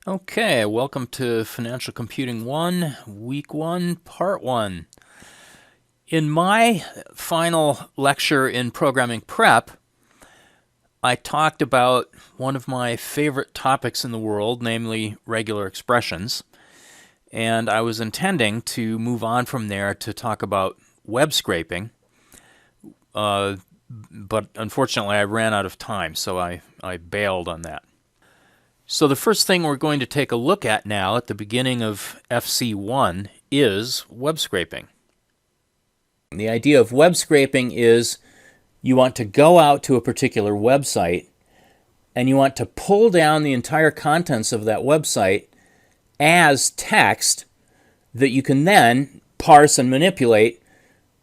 Okay, welcome to Financial Computing 1, Week 1, Part 1. In my final lecture in Programming Prep, I talked about one of my favorite topics in the world, namely regular expressions, and I was intending to move on from there to talk about web scraping, but unfortunately I ran out of time, so I bailed on that. So the first thing we're going to take a look at now at the beginning of FC1 is web scraping. The idea of web scraping is you want to go out to a particular website and you want to pull down the entire contents of that website as text that you can then parse and manipulate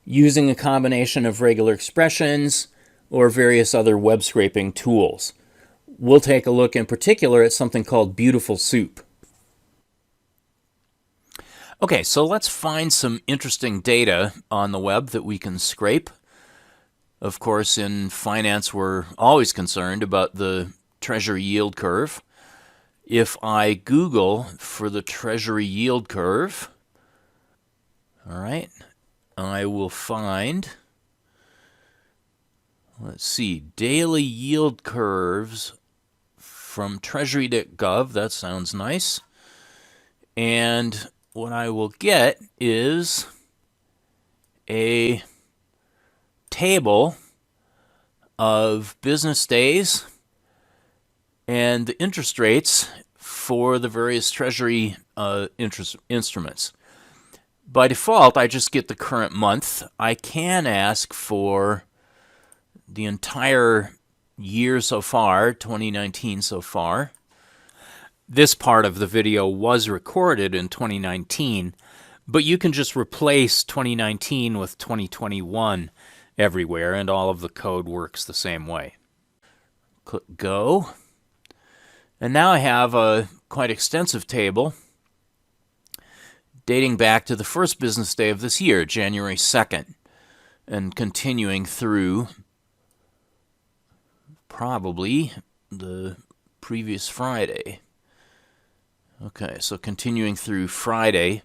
using a combination of regular expressions or various other web scraping tools. We'll take a look in particular at something called Beautiful Soup. Okay, so let's find some interesting data on the web that we can scrape. Of course, in finance, we're always concerned about the Treasury yield curve. If I Google for the Treasury yield curve, all right, I will find, let's see, daily yield curves from treasury.gov. That sounds nice. And what I will get is a table of business days and the interest rates for the various treasury interest instruments. By default, I just get the current month. I can ask for the entire year so far, 2019 so far. This part of the video was recorded in 2019, but you can just replace 2019 with 2021 everywhere, and all of the code works the same way. Click Go. And now I have a quite extensive table dating back to the first business day of this year, January 2nd, and continuing through probably the previous Friday. Okay, so continuing through Friday,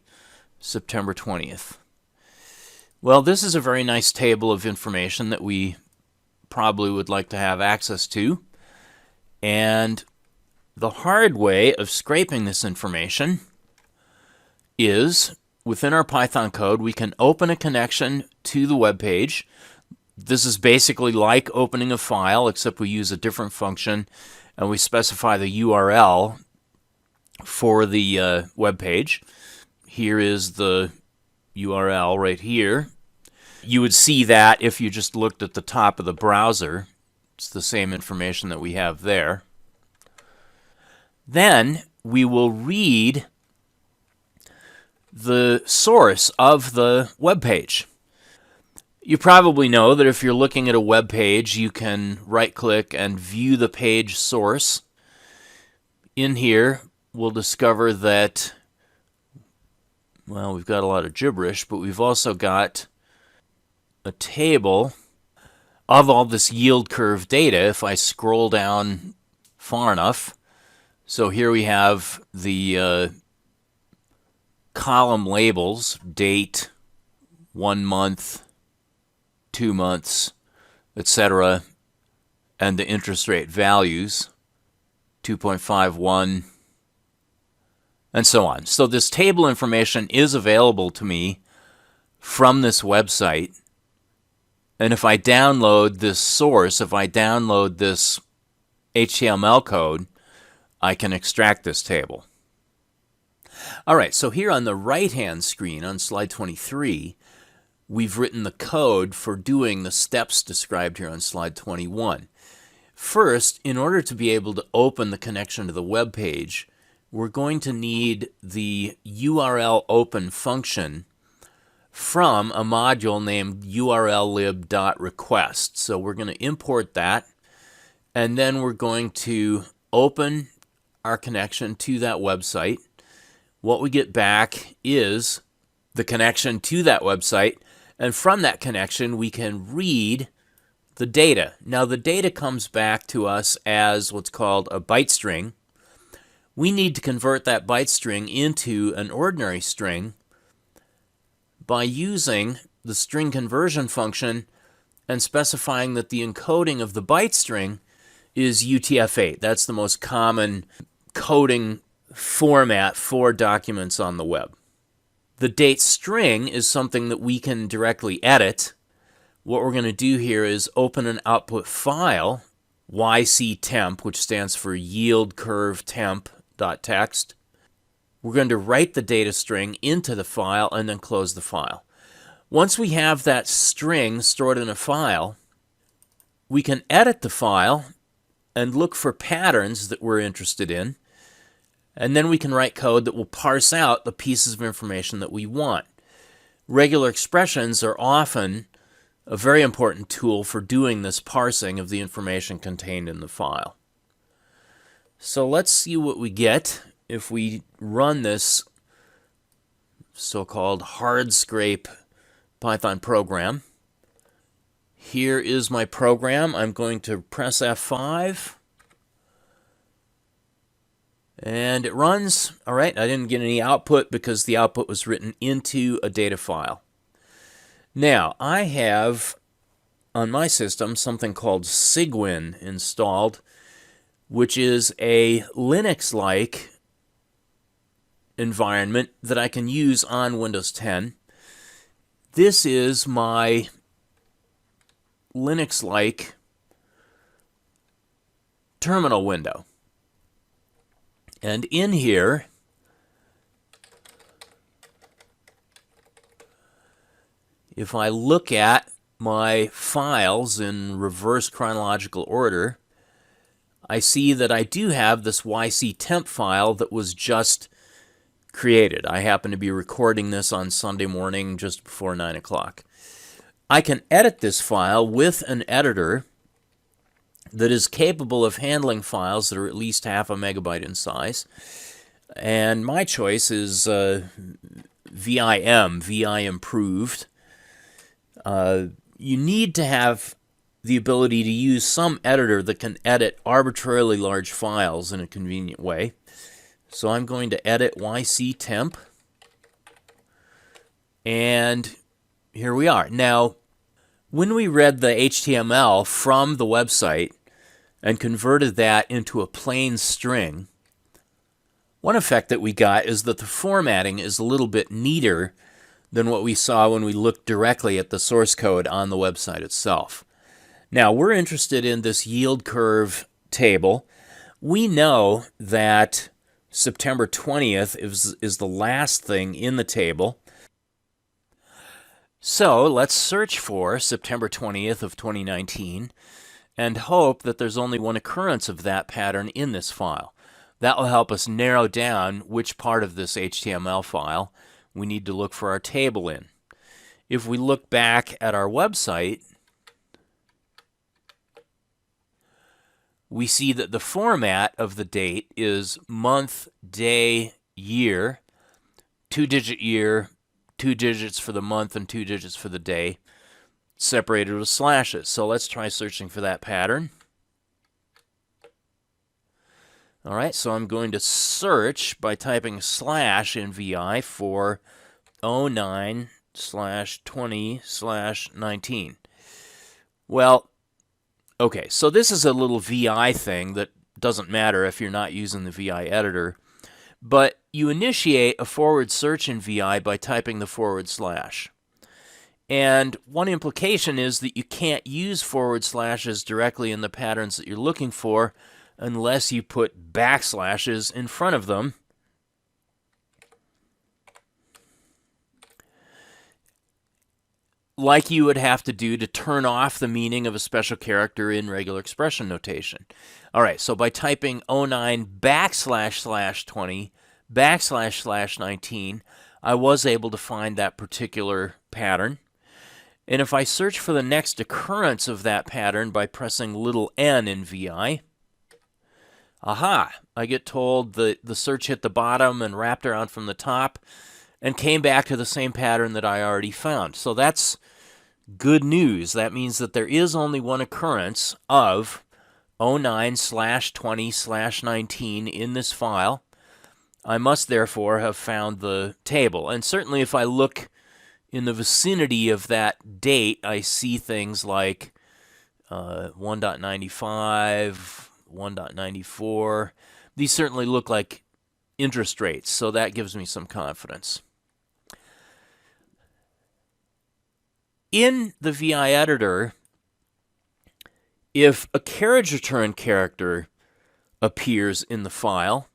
September 20th. Well, this is a very nice table of information that we probably would like to have access to. And the hard way of scraping this information is, within our Python code, we can open a connection to the web page. This is basically like opening a file, except we use a different function, and we specify the URL for the web page. Here is the URL right here. You would see that if you just looked at the top of the browser. It's the same information that we have there. Then we will read the source of the web page. You probably know that if you're looking at a web page, you can right-click and view the page source. In here, we'll discover that, well, we've got a lot of gibberish, but we've also got a table of all this yield curve data if I scroll down far enough. So here we have the column labels, date, 1 month, 2 months, etc., and the interest rate values, 2.51, and so on. So this table information is available to me from this website, and if I download this source, if I download this HTML code, I can extract this table. All right, so here on the right-hand screen on slide 23, we've written the code for doing the steps described here on slide 21. First, in order to be able to open the connection to the web page, we're going to need the URL open function from a module named urllib.request. So we're going to import that, and then we're going to open our connection to that website. What we get back is the connection to that website, and from that connection we can read the data. Now the data comes back to us as what's called a byte string. we need to convert that byte string into an ordinary string by using the string conversion function and specifying that the encoding of the byte string is UTF-8. That's the most common coding format for documents on the web. The date string is something that we can directly edit. What we're going to do here is open an output file, yctemp, which stands for yield curve temp.txt. We're going to write the data string into the file and then close the file. Once we have that string stored in a file, we can edit the file and look for patterns that we're interested in, and then we can write code that will parse out the pieces of information that we want. Regular expressions are often a very important tool for doing this parsing of the information contained in the file. So let's see what we get if we run this so-called hard scrape Python program. Here is my program. I'm going to press F5. And it runs. All right, I didn't get any output because the output was written into a data file. Now, I have on my system something called Cygwin installed, which is a Linux-like environment that I can use on Windows 10. This is my Linux-like terminal window. And in here, if I look at my files in reverse chronological order, I see that I do have this yctemp file that was just created. I happen to be recording this on Sunday morning just before 9 o'clock. I can edit this file with an editor that is capable of handling files that are at least half a megabyte in size. And my choice is VIM, VI improved. You need to have the ability to use some editor that can edit arbitrarily large files in a convenient way. So I'm going to edit yctemp. And here we are. Now, when we read the HTML from the website and converted that into a plain string, one effect that we got is that the formatting is a little bit neater than what we saw when we looked directly at the source code on the website itself. Now, we're interested in this yield curve table. We know that September 20th is the last thing in the table. So let's search for September 20th of 2019 and hope that there's only one occurrence of that pattern in this file. That will help us narrow down which part of this HTML file we need to look for our table in. If we look back at our website, we see that the format of the date is month, day, year, 2-digit year, 2 digits for the month and 2 digits for the day, separated with slashes. So let's try searching for that pattern. All right, so I'm going to search by typing slash in VI for 09/20/19. Well, okay, so this is a little VI thing that doesn't matter if you're not using the VI editor, but you initiate a forward search in VI by typing the /. And one implication is that you can't use forward slashes directly in the patterns that you're looking for unless you put backslashes in front of them. Like you would have to do to turn off the meaning of a special character in regular expression notation. All right, so by typing 09//20/19, I was able to find that particular pattern. And if I search for the next occurrence of that pattern by pressing little n in VI, aha, I get told that the search hit the bottom and wrapped around from the top and came back to the same pattern that I already found. So that's good news. That means that there is only one occurrence of 09//20/19 in this file. I must therefore have found the table. And certainly if I look in the vicinity of that date, I see things like 1.95, 1.94. These certainly look like interest rates, so that gives me some confidence. In the VI editor, if a carriage return character appears in the file,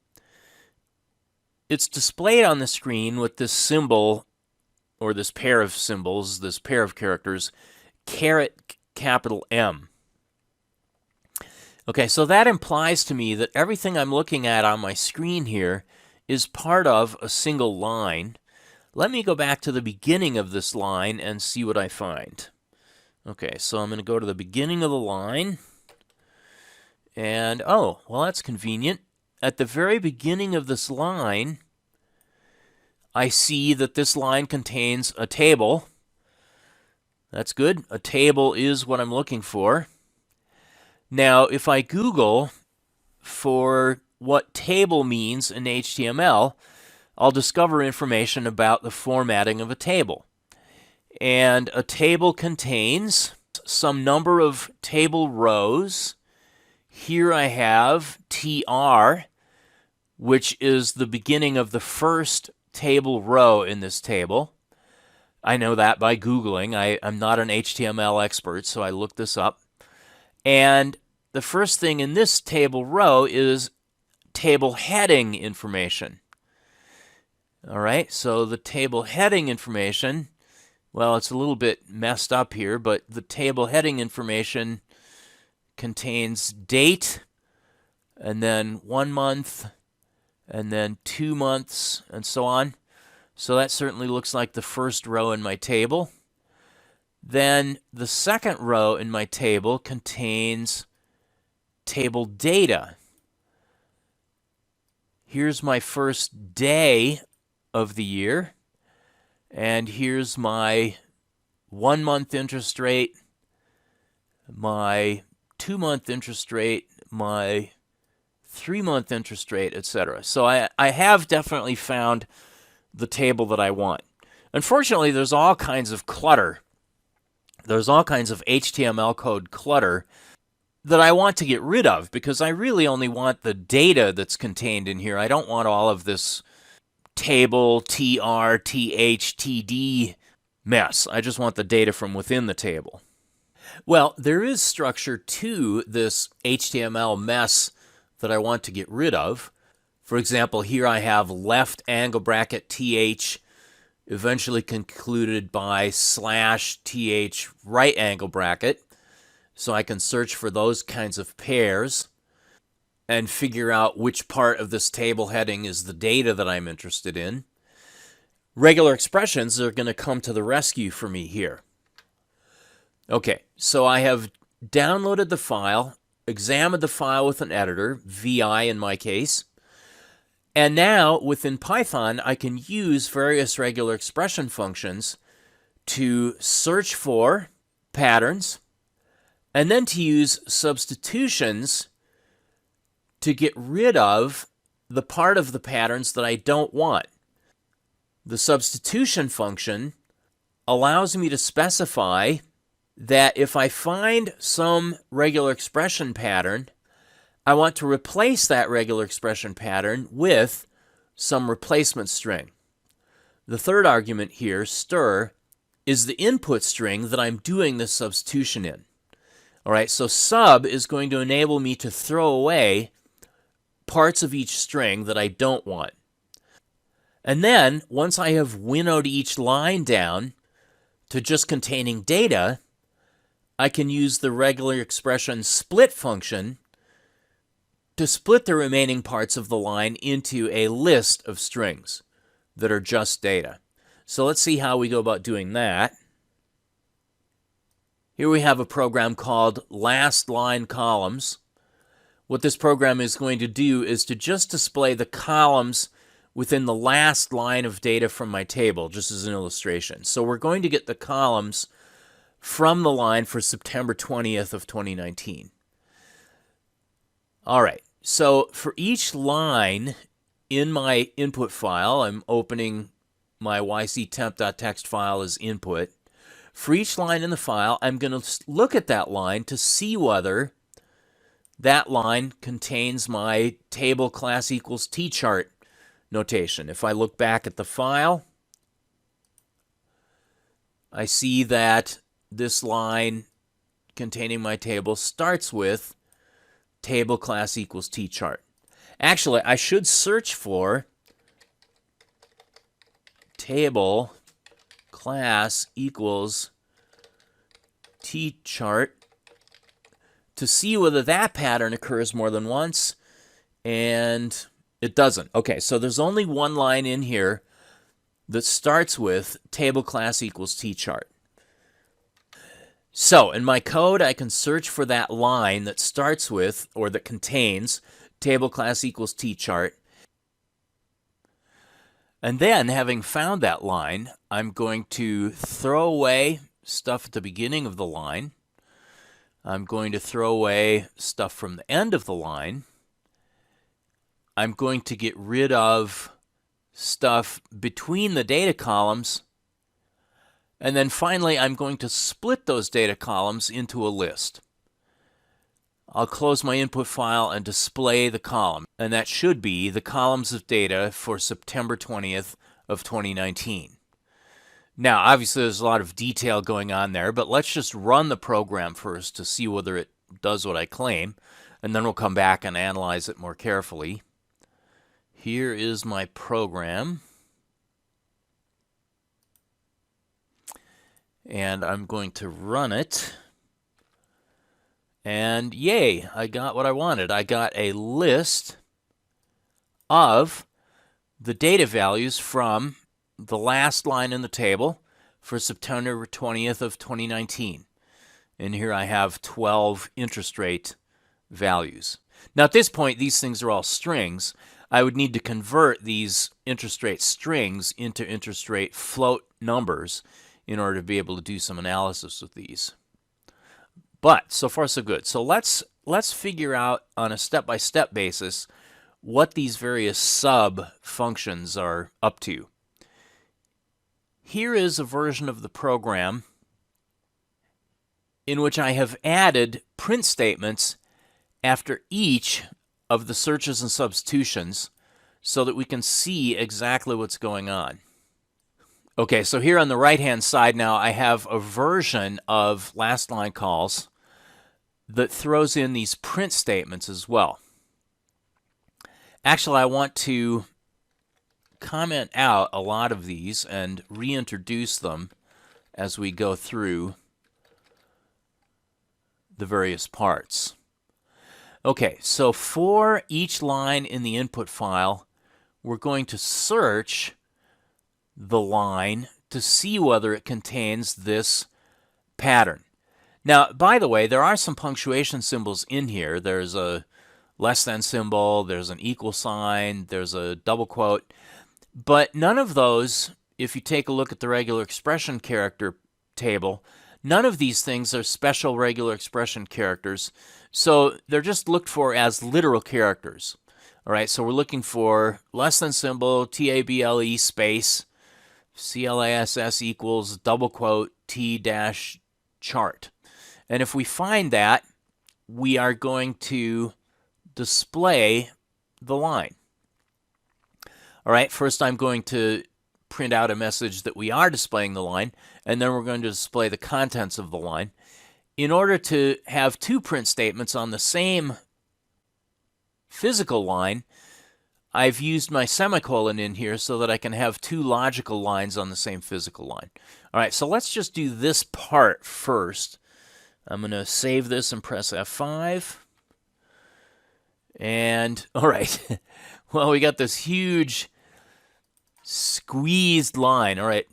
it's displayed on the screen with this symbol, or this pair of symbols, this pair of characters, capital M. Okay, so that implies to me that everything I'm looking at on my screen here is part of a single line. Let me go back to the beginning of this line and see what I find. Okay, so I'm going to go to the beginning of the line. And, oh, well, that's convenient. At the very beginning of this line, I see that this line contains a table. That's good. A table is what I'm looking for. Now, if I Google for what table means in HTML, I'll discover information about the formatting of a table. And a table contains some number of table rows. Here I have TR, which is the beginning of the first table row in this table. I know that by Googling. I'm not an HTML expert, so I looked this up. And the first thing in this table row is table heading information. All right, so the table heading information, well, it's a little bit messed up here, but the table heading information contains date, and then 1 month, and then 2 months, and so on. So that certainly looks like the first row in my table. Then the second row in my table contains table data. Here's my first day of the year, and here's my 1 month interest rate, my 2 month interest rate, my 3 month interest rate, etc. So I have definitely found the table that I want. Unfortunately, there's all kinds of clutter. There's all kinds of HTML code clutter that I want to get rid of because I really only want the data that's contained in here. I don't want all of this table, TR, TH, TD mess. I just want the data from within the table. Well, there is structure to this HTML mess that I want to get rid of. For example, here I have left angle bracket TH eventually concluded by /TH right angle bracket. So I can search for those kinds of pairs and figure out which part of this table heading is the data that I'm interested in. Regular expressions are going to come to the rescue for me here. Okay, so I have downloaded the file, examined the file with an editor, VI in my case, and now within Python I can use various regular expression functions to search for patterns and then to use substitutions to get rid of the part of the patterns that I don't want. The substitution function allows me to specify that if I find some regular expression pattern, I want to replace that regular expression pattern with some replacement string. The third argument here, stir, is the input string that I'm doing this substitution in. All right, so sub is going to enable me to throw away parts of each string that I don't want. And then, once I have winnowed each line down to just containing data, I can use the regular expression split function to split the remaining parts of the line into a list of strings that are just data. So let's see how we go about doing that. Here we have a program called last line columns. What this program is going to do is to just display the columns within the last line of data from my table, just as an illustration. So we're going to get the columns from the line for September 20th of 2019. All right, so for each line in my input file, I'm opening my yctemp.txt file as input. For each line in the file, I'm going to look at that line to see whether that line contains my table class equals tchart notation. If I look back at the file, I see that this line containing my table starts with table class equals tchart. Actually, I should search for table class equals tchart to see whether that pattern occurs more than once, and it doesn't. Okay, so there's only one line in here that starts with table class equals tchart. So in my code, I can search for that line that starts with, or that contains, table class equals tchart. And then, having found that line, I'm going to throw away stuff at the beginning of the line. I'm going to throw away stuff from the end of the line. I'm going to get rid of stuff between the data columns. And then finally, I'm going to split those data columns into a list. I'll close my input file and display the column. And that should be the columns of data for September 20th of 2019. Now, obviously, there's a lot of detail going on there, but let's just run the program first to see whether it does what I claim, and then we'll come back and analyze it more carefully. Here is my program. And I'm going to run it. And yay, I got what I wanted. I got a list of the data values from the last line in the table for September 20th of 2019. And here I have 12 interest rate values. Now at this point, these things are all strings. I would need to convert these interest rate strings into interest rate float numbers in order to be able to do some analysis with these. But so far so good. So let's figure out on a step-by-step basis what these various sub-functions are up to. Here is a version of the program in which I have added print statements after each of the searches and substitutions so that we can see exactly what's going on. Okay, so here on the right-hand side now, I have a version of last line calls that throws in these print statements as well. Actually, I want to comment out a lot of these and reintroduce them as we go through the various parts. Okay, so for each line in the input file, we're going to search the line to see whether it contains this pattern. Now, by the way, there are some punctuation symbols in here. There's a less than symbol, there's an equal sign, there's a double quote, but none of those, if you take a look at the regular expression character table, none of these things are special regular expression characters, so they're just looked for as literal characters. All right, so we're looking for less than symbol, table space, class equals double quote t dash chart. And if we find that, we are going to display the line. All right, first I'm going to print out a message that we are displaying the line, and then we're going to display the contents of the line. In order to have two print statements on the same physical line, I've used my semicolon in here so that I can have two logical lines on the same physical line. All right, so let's just do this part first. I'm going to save this and press F5. And, all right, well, we got this huge squeezed line. All right,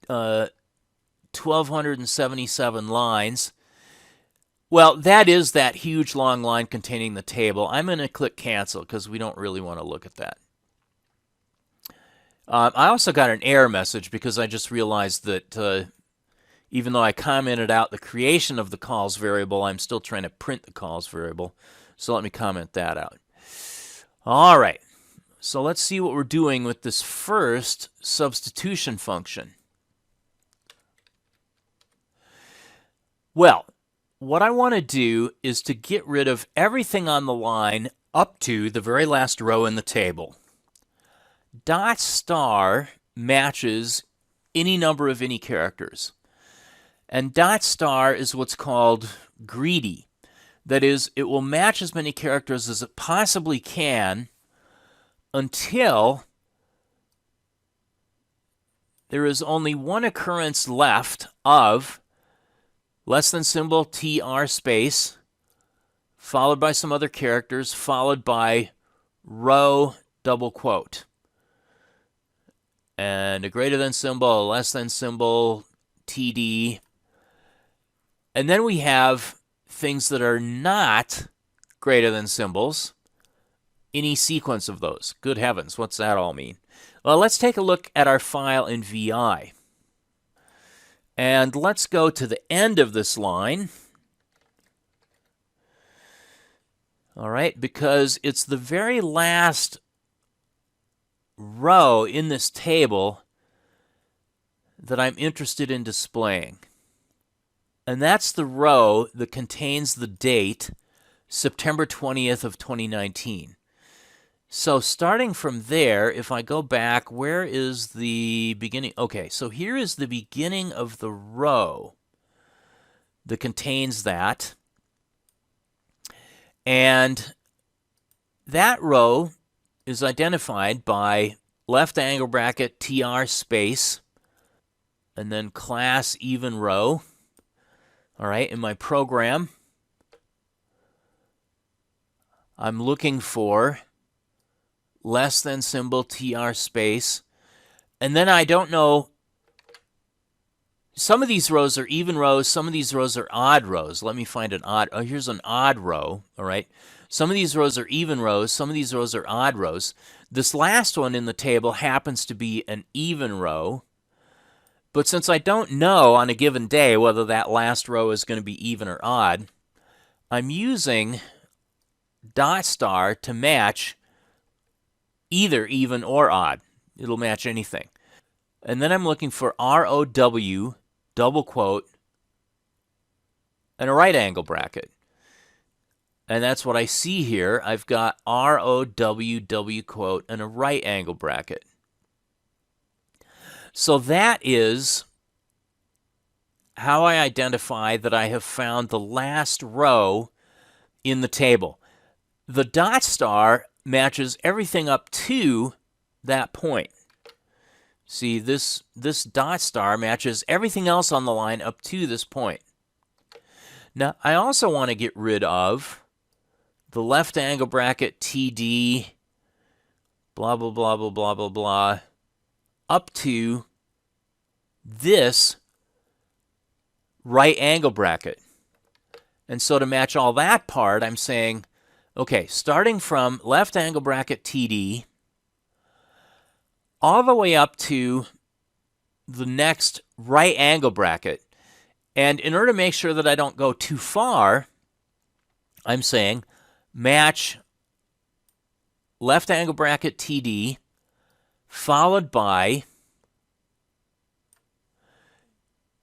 1,277 lines. Well, that is that huge long line containing the table. I'm going to click cancel because we don't really want to look at that. I also got an error message because I just realized that even though I commented out the creation of the calls variable, I'm still trying to print the calls variable. So let me comment that out. All right. So let's see what we're doing with this first substitution function. Well, what I want to do is to get rid of everything on the line up to the very last row in the table. Dot star matches any number of any characters. And dot star is what's called greedy. That is, it will match as many characters as it possibly can until there is only one occurrence left of less than symbol tr space, followed by some other characters, followed by row double quote. And a greater than symbol, a less than symbol, td. And then we have things that are not greater than symbols, any sequence of those. Good heavens, what's that all mean? Well, let's take a look at our file in VI. And let's go to the end of this line. All right, because it's the very last row in this table that I'm interested in displaying. And that's the row that contains the date September 20th of 2019. So starting from there, if I go back, where is the beginning? Okay, so here is the beginning of the row that contains that. And that row is identified by left angle bracket tr space and then class even row. All right, in my program, I'm looking for less than symbol tr space, and then I don't know, some of these rows are even rows, some of these rows are odd rows. Let me find an odd, oh, here's an odd row, all right? Some of these rows are even rows, some of these rows are odd rows. This last one in the table happens to be an even row, but since I don't know on a given day whether that last row is going to be even or odd, I'm using dot star to match either even or odd. It'll match anything. And then I'm looking for ROW, double quote, and a right angle bracket. And that's what I see here. I've got ROW, double quote, and a right angle bracket. So that is how I identify that I have found the last row in the table. The dot star matches everything up to that point. See, this dot star matches everything else on the line up to this point. Now, I also want to get rid of the left angle bracket TD, blah, blah, blah, blah, blah, blah, blah, up to this right angle bracket. And so to match all that part, I'm saying, okay, starting from left angle bracket TD all the way up to the next right angle bracket. And in order to make sure that I don't go too far, I'm saying match left angle bracket TD followed by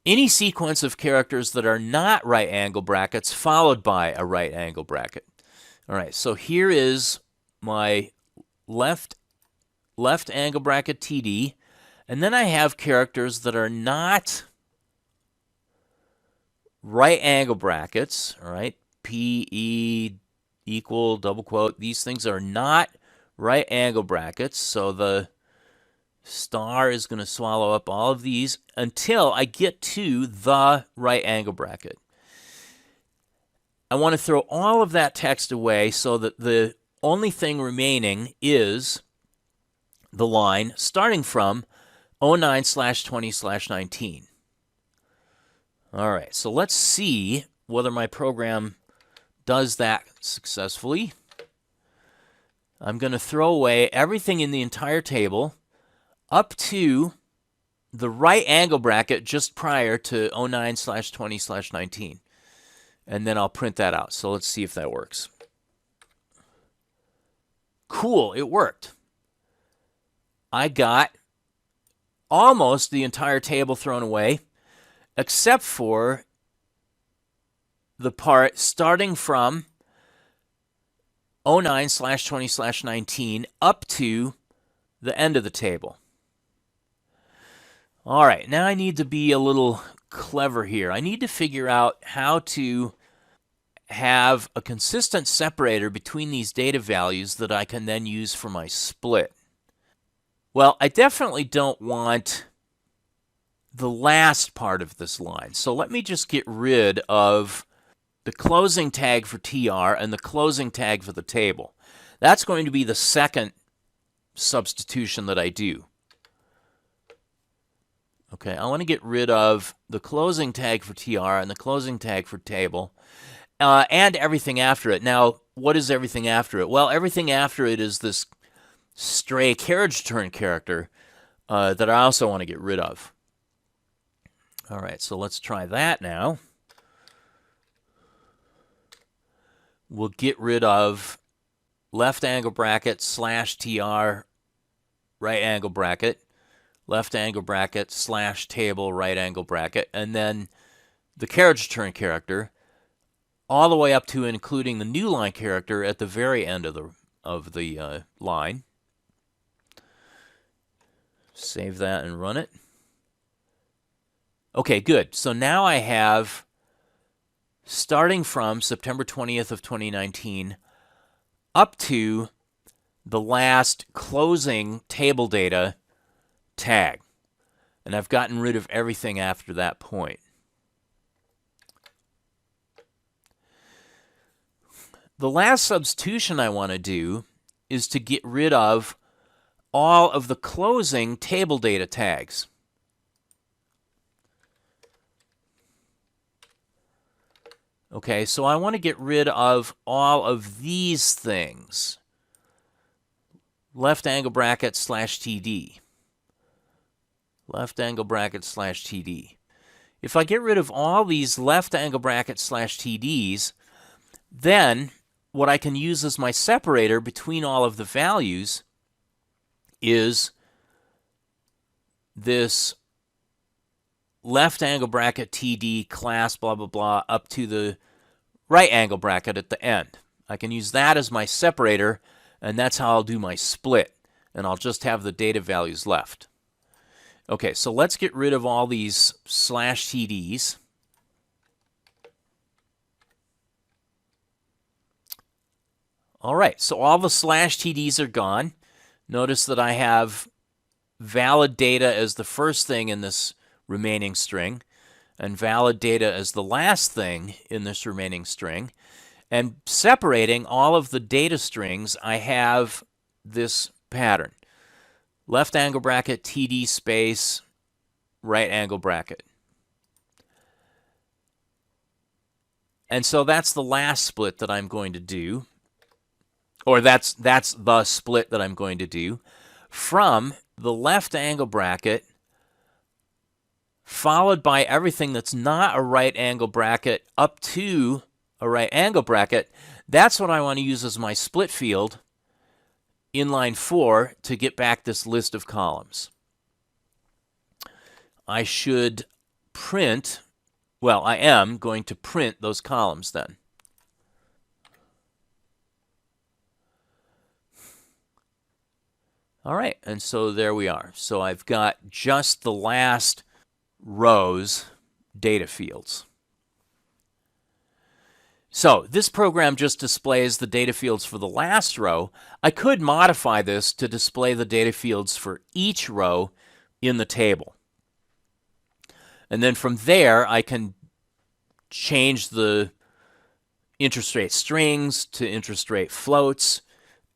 any sequence of characters that are not right angle brackets followed by a right angle bracket. All right, so here is my left angle bracket TD, and then I have characters that are not right angle brackets, all right, PE equal, double quote. These things are not right angle brackets, so the star is going to swallow up all of these until I get to the right angle bracket. I want to throw all of that text away so that the only thing remaining is the line starting from 09/20/19. All right, so let's see whether my program does that successfully. I'm going to throw away everything in the entire table up to the right angle bracket just prior to 09/20/19. And then I'll print that out. So let's see if that works. Cool, it worked. I got almost the entire table thrown away, except for the part starting from 09/20/19 up to the end of the table. All right, now I need to be a little clever here. I need to figure out how to have a consistent separator between these data values that I can then use for my split. Well, I definitely don't want the last part of this line. So let me just get rid of the closing tag for TR and the closing tag for the table. That's going to be the second substitution that I do. Okay, I want to get rid of the closing tag for TR and the closing tag for table, and everything after it. Now, what is everything after it? Well, everything after it is this stray carriage turn character that I also want to get rid of. All right, so let's try that now. We'll get rid of left angle bracket / TR right angle bracket, left angle bracket / table right angle bracket, and then the carriage turn character all the way up to and including the new line character at the very end of the line. Save that and run it. Okay, good. So now I have, starting from September 20th of 2019 up to the last closing table data tag. And I've gotten rid of everything after that point. The last substitution I want to do is to get rid of all of the closing table data tags. Okay, so I want to get rid of all of these things. Left angle bracket / TD. Left angle bracket / TD. If I get rid of all these left angle bracket / TDs, then what I can use as my separator between all of the values is this left angle bracket TD class blah blah blah up to the right angle bracket at the end. I can use that as my separator, and that's how I'll do my split, and I'll just have the data values left. Okay, so let's get rid of all these /TDs. All right, so all the /TDs are gone. Notice that I have valid data as the first thing in this remaining string, and valid data as the last thing in this remaining string. And separating all of the data strings, I have this pattern. Left angle bracket, TD space, right angle bracket. And so that's the last split that I'm going to do. Or that's the split that I'm going to do from the left angle bracket followed by everything that's not a right angle bracket up to a right angle bracket. That's what I want to use as my split field in line 4 to get back this list of columns. I should print, well, I am going to print those columns then. All right, and so there we are. So I've got just the last row's data fields. So this program just displays the data fields for the last row. I could modify this to display the data fields for each row in the table. And then from there, I can change the interest rate strings to interest rate floats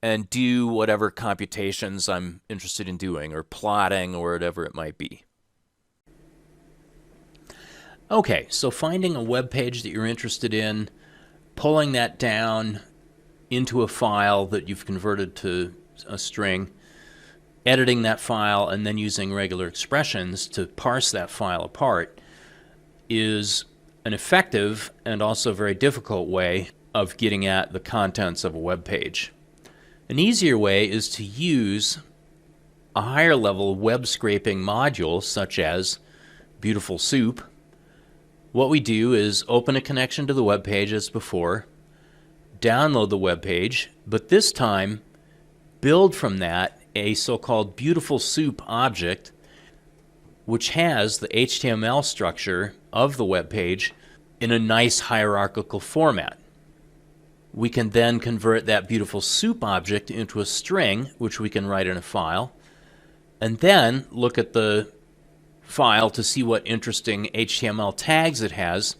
and do whatever computations I'm interested in doing, or plotting, or whatever it might be. Okay, so finding a web page that you're interested in, pulling that down into a file that you've converted to a string, editing that file, and then using regular expressions to parse that file apart is an effective and also very difficult way of getting at the contents of a web page. An easier way is to use a higher level web scraping module such as Beautiful Soup, what we do is open a connection to the web page as before, download the web page, but this time build from that a so-called Beautiful Soup object which has the HTML structure of the web page in a nice hierarchical format. We can then convert that Beautiful Soup object into a string, which we can write in a file, and then look at the file to see what interesting HTML tags it has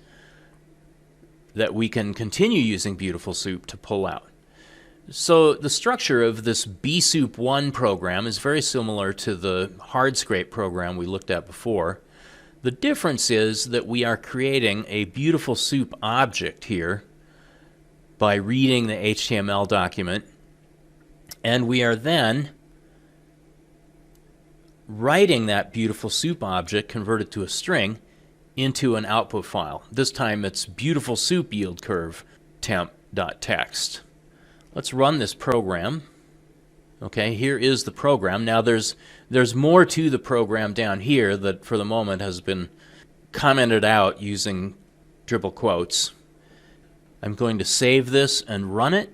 that we can continue using Beautiful Soup to pull out. So the structure of this bsoup1 program is very similar to the hardscrape program we looked at before. The difference is that we are creating a Beautiful Soup object here by reading the HTML document, and we are then writing that Beautiful Soup object converted to a string into an output file. This time it's Beautiful Soup yield curve temp.txt. Let's run this program. Okay, here is the program. Now there's more to the program down here that for the moment has been commented out using triple quotes. I'm going to save this and run it.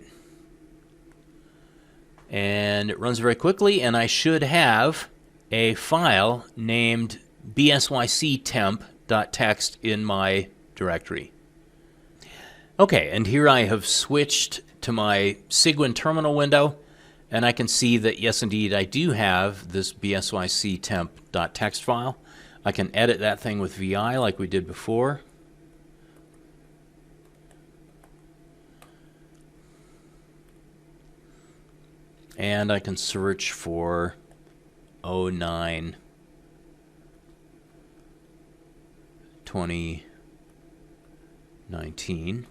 And it runs very quickly, and I should have a file named bsyctemp.txt in my directory. Okay, and here I have switched to my Cygwin terminal window, and I can see that yes indeed I do have this bsyctemp.txt file. I can edit that thing with VI like we did before. And I can search for 09 2019.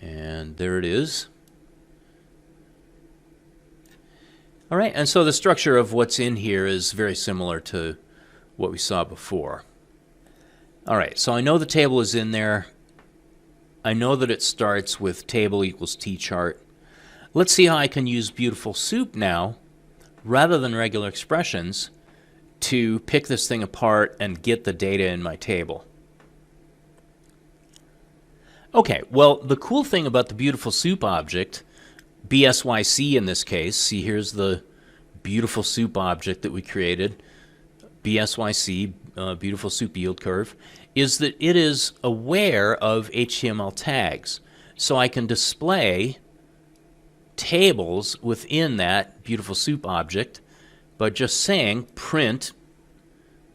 And there it is. All right, and so the structure of what's in here is very similar to what we saw before. All right, so I know the table is in there. I know that it starts with table equals tchart. Let's see how I can use Beautiful Soup now, rather than regular expressions, to pick this thing apart and get the data in my table. Okay, well, the cool thing about the Beautiful Soup object, BSYC in this case, see here's the Beautiful Soup object that we created, BSYC, Beautiful Soup yield curve, is that it is aware of HTML tags. So I can display tables within that Beautiful Soup object by just saying print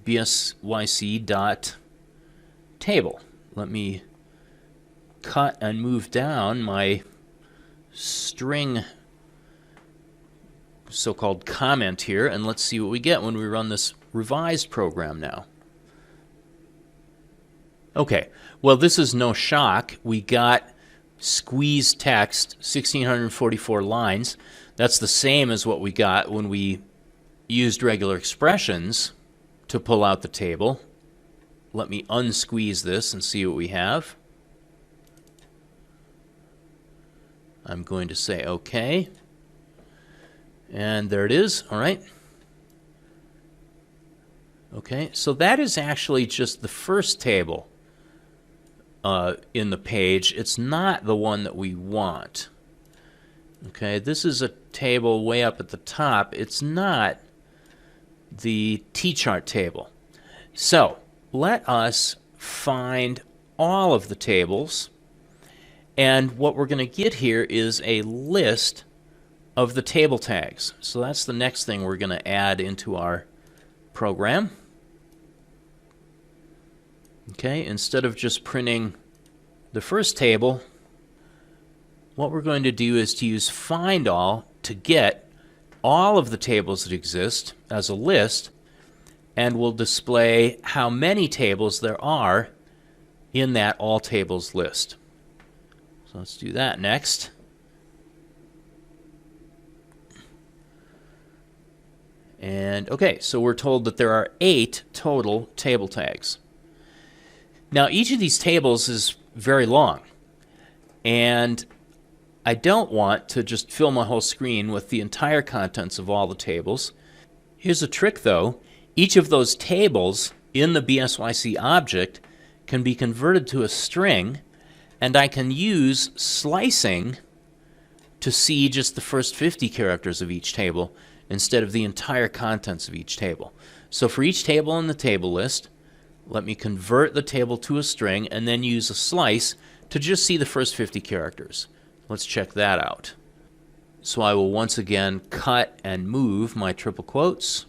bsyc.table. Let me cut and move down my string so-called comment here, and let's see what we get when we run this revised program now. Okay, well this is no shock. We got squeeze text, 1644 lines. That's the same as what we got when we used regular expressions to pull out the table. Let me unsqueeze this and see what we have. I'm going to say OK. And there it is. All right. Okay, so that is actually just the first table in the page. It's not the one that we want. Okay, this is a table way up at the top. It's not the tchart table. So let us find all of the tables. And what we're going to get here is a list of the table tags. So that's the next thing we're going to add into our program. Okay, instead of just printing the first table, what we're going to do is to use find all to get all of the tables that exist as a list, and we'll display how many tables there are in that all tables list. So let's do that next. And okay, so we're told that there are 8 total table tags. Now each of these tables is very long, and I don't want to just fill my whole screen with the entire contents of all the tables. Here's a trick though. Each of those tables in the BSYC object can be converted to a string, and I can use slicing to see just the first 50 characters of each table instead of the entire contents of each table. So for each table in the table list, let me convert the table to a string and then use a slice to just see the first 50 characters. Let's check that out. So I will once again cut and move my triple quotes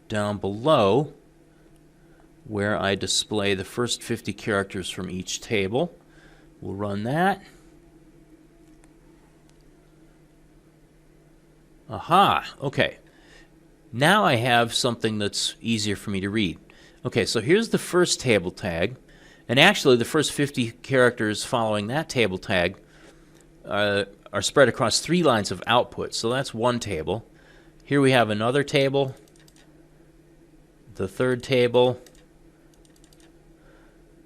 down below where I display the first 50 characters from each table. We'll run that. Aha, okay. Now I have something that's easier for me to read. Okay, so here's the first table tag, and actually the first 50 characters following that table tag are spread across 3 lines of output, so that's one table. Here we have another table, the third table,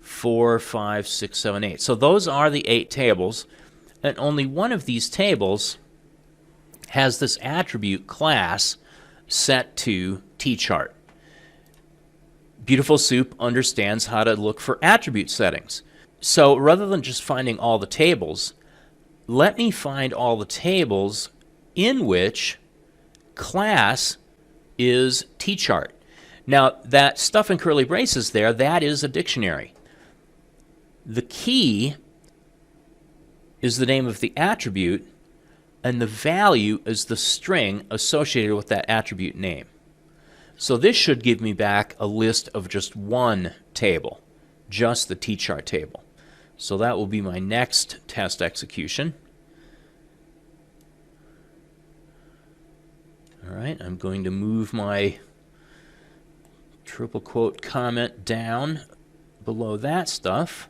4, 5, 6, 7, 8. So those are the 8 tables, and only one of these tables has this attribute class set to tchart. Beautiful Soup understands how to look for attribute settings. So rather than just finding all the tables, let me find all the tables in which class is tchart. Now that stuff in curly braces there, that is a dictionary. The key is the name of the attribute, and the value is the string associated with that attribute name. So this should give me back a list of just one table, just the tchart table. So that will be my next test execution. All right, I'm going to move my triple quote comment down below that stuff.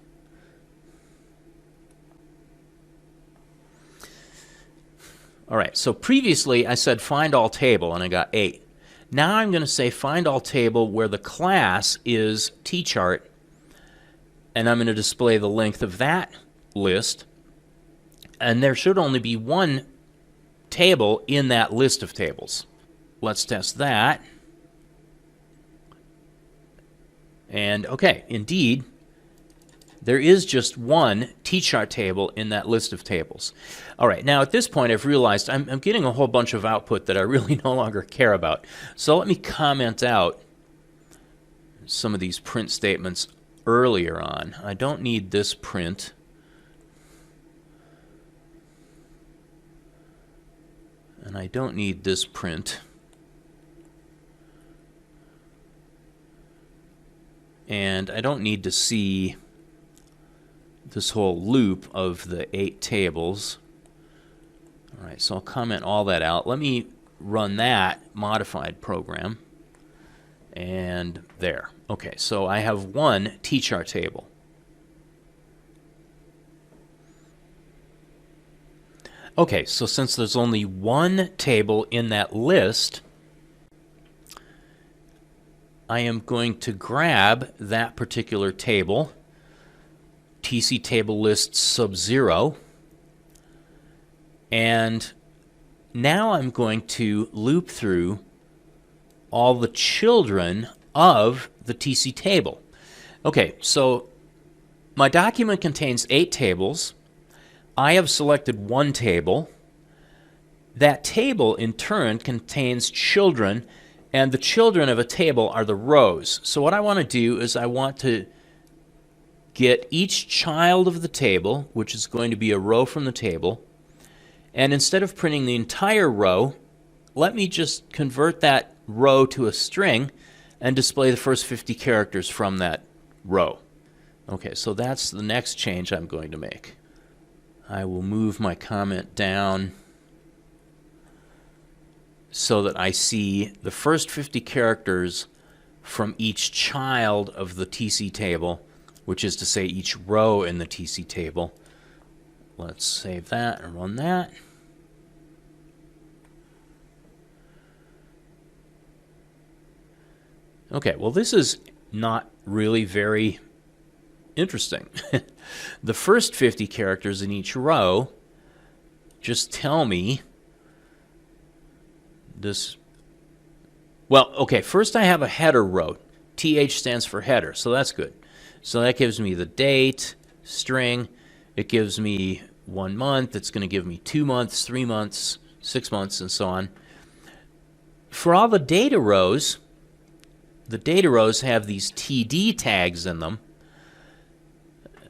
All right, so previously I said find all table, and I got 8. Now I'm going to say find all table where the class is tchart, and I'm going to display the length of that list, and there should only be one table in that list of tables. Let's test that. And okay, indeed, there is just one tchart table in that list of tables. All right, now at this point I've realized I'm getting a whole bunch of output that I really no longer care about. So let me comment out some of these print statements earlier on. I don't need this print. And I don't need this print. And I don't need to see this whole loop of the 8 tables. All right, so I'll comment all that out. Let me run that modified program. And there. Okay, so I have one tchart table. Okay, so since there's only one table in that list, I am going to grab that particular table, TC table list sub 0, and now I'm going to loop through all the children of the TC table. Okay, so my document contains 8 tables. I have selected one table. That table in turn contains children, and the children of a table are the rows. So what I want to do is I want to get each child of the table, which is going to be a row from the table, and instead of printing the entire row, let me just convert that row to a string and display the first 50 characters from that row. Okay, so that's the next change I'm going to make. I will move my comment down so that I see the first 50 characters from each child of the TC table, which is to say each row in the TC table. Let's save that and run that. Okay, well this is not really very interesting. The first 50 characters in each row just tell me this. Well, okay, first I have a header row. TH stands for header, so that's good. So that gives me the date, string. It gives me 1 month. It's going to give me 2 months, 3 months, 6 months, and so on. For all the data rows have these TD tags in them.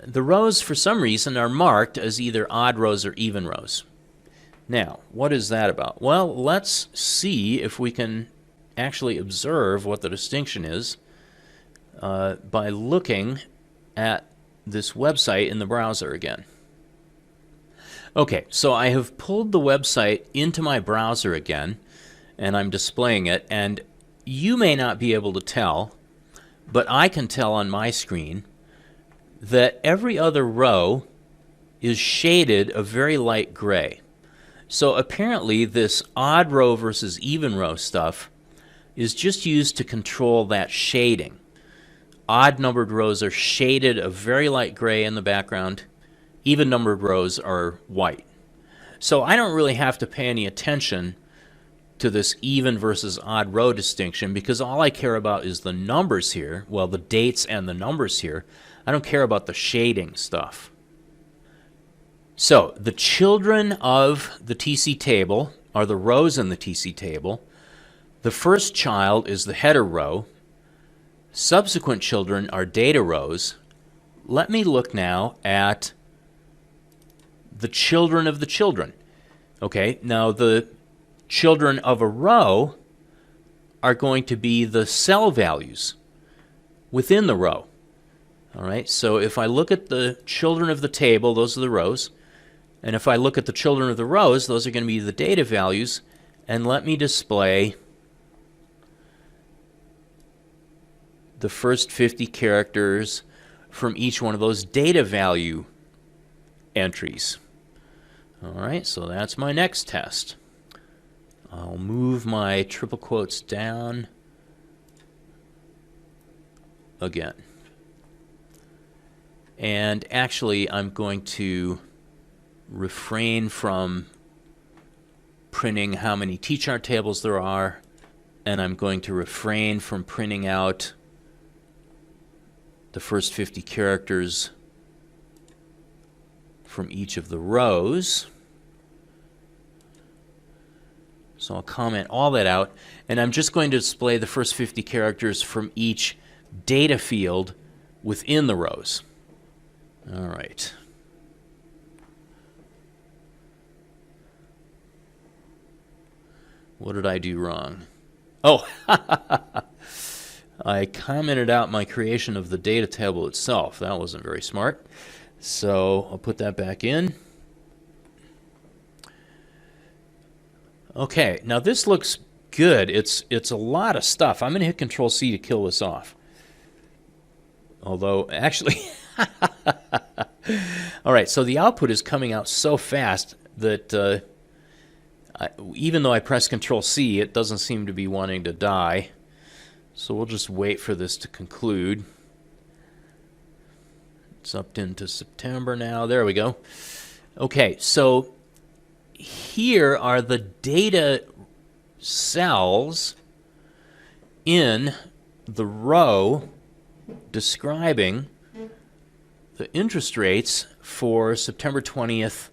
The rows, for some reason, are marked as either odd rows or even rows. Now, what is that about? Well, let's see if we can actually observe what the distinction is by looking at this website in the browser again. Okay, so I have pulled the website into my browser again, and I'm displaying it, and you may not be able to tell, but I can tell on my screen that every other row is shaded a very light gray. So apparently this odd row versus even row stuff is just used to control that shading. Odd numbered rows are shaded a very light gray in the background. Even numbered rows are white. So I don't really have to pay any attention to this even versus odd row distinction because all I care about is the numbers here, well, the dates and the numbers here. I don't care about the shading stuff. So the children of the TC table are the rows in the TC table. The first child is the header row. Subsequent children are data rows. Let me look now at the children of the children. Okay, now the children of a row are going to be the cell values within the row. All right, so if I look at the children of the table, those are the rows. And if I look at the children of the rows, those are going to be the data values. And let me display the first 50 characters from each one of those data value entries. All right, so that's my next test. I'll move my triple quotes down again. And actually, I'm going to refrain from printing how many T-chart tables there are, and I'm going to refrain from printing out the first 50 characters from each of the rows. So I'll comment all that out, and I'm just going to display the first 50 characters from each data field within the rows. All right. What did I do wrong? Oh, I commented out my creation of the data table itself. That wasn't very smart. So I'll put that back in. Okay, now this looks good. It's a lot of stuff. I'm going to hit Control-C to kill this off. Although, actually, all right, so the output is coming out so fast that even though I press Control-C, it doesn't seem to be wanting to die. So we'll just wait for this to conclude. It's up into September now. There we go. Okay, so here are the data cells in the row describing the interest rates for September 20th,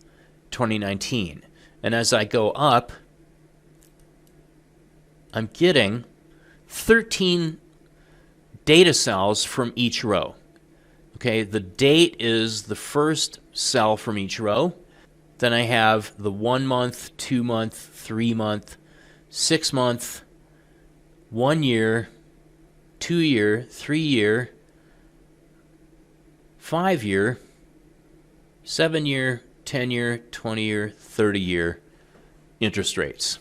2019. And as I go up, I'm getting 13 data cells from each row. Okay, the date is the first cell from each row. Then I have the 1 month, 2 month, 3 month, 6 month, 1 year, 2 year, 3 year, 5 year, 7 year, 10 year, 20 year, 30 year interest rates.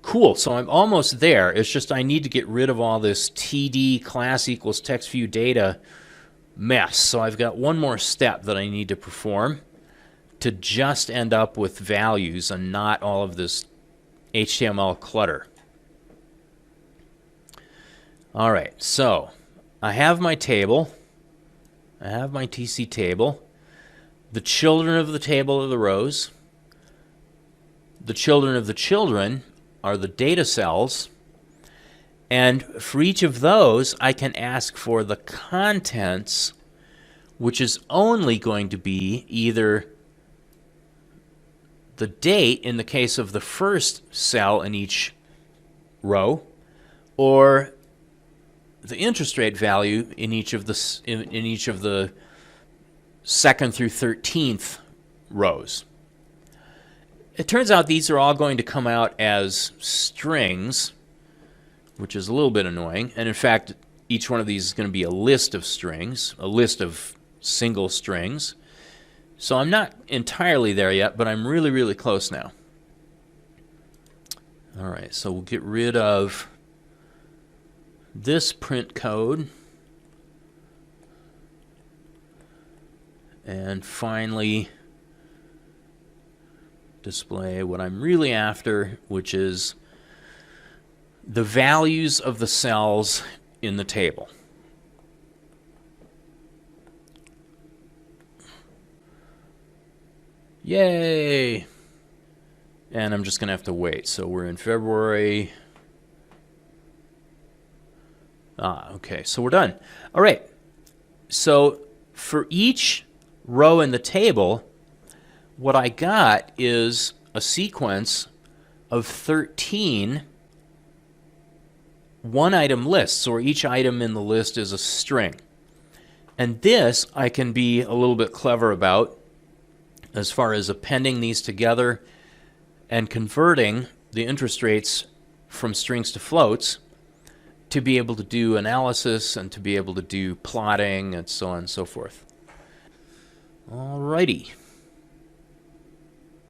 Cool, so I'm almost there. It's just I need to get rid of all this TD class equals text view data mess. So I've got one more step that I need to perform to just end up with values and not all of this HTML clutter. All right, so I have my table. I have my TC table. The children of the table are the rows. The children of the children are the data cells. And for each of those, I can ask for the contents, which is only going to be either the date in the case of the first cell in each row, or the interest rate value in each of the second through 13th rows. It turns out these are all going to come out as strings, which is a little bit annoying. And in fact, each one of these is going to be a list of strings, a list of single strings. So I'm not entirely there yet, but I'm really, really close now. All right, so we'll get rid of this print code. And finally, display what I'm really after, which is the values of the cells in the table. Yay! And I'm just going to have to wait. So we're in February. Okay, so we're done. All right. So for each row in the table, what I got is a sequence of 13 one-item lists, or each item in the list is a string. And this I can be a little bit clever about as far as appending these together and converting the interest rates from strings to floats to be able to do analysis and to be able to do plotting and so on and so forth. Alrighty.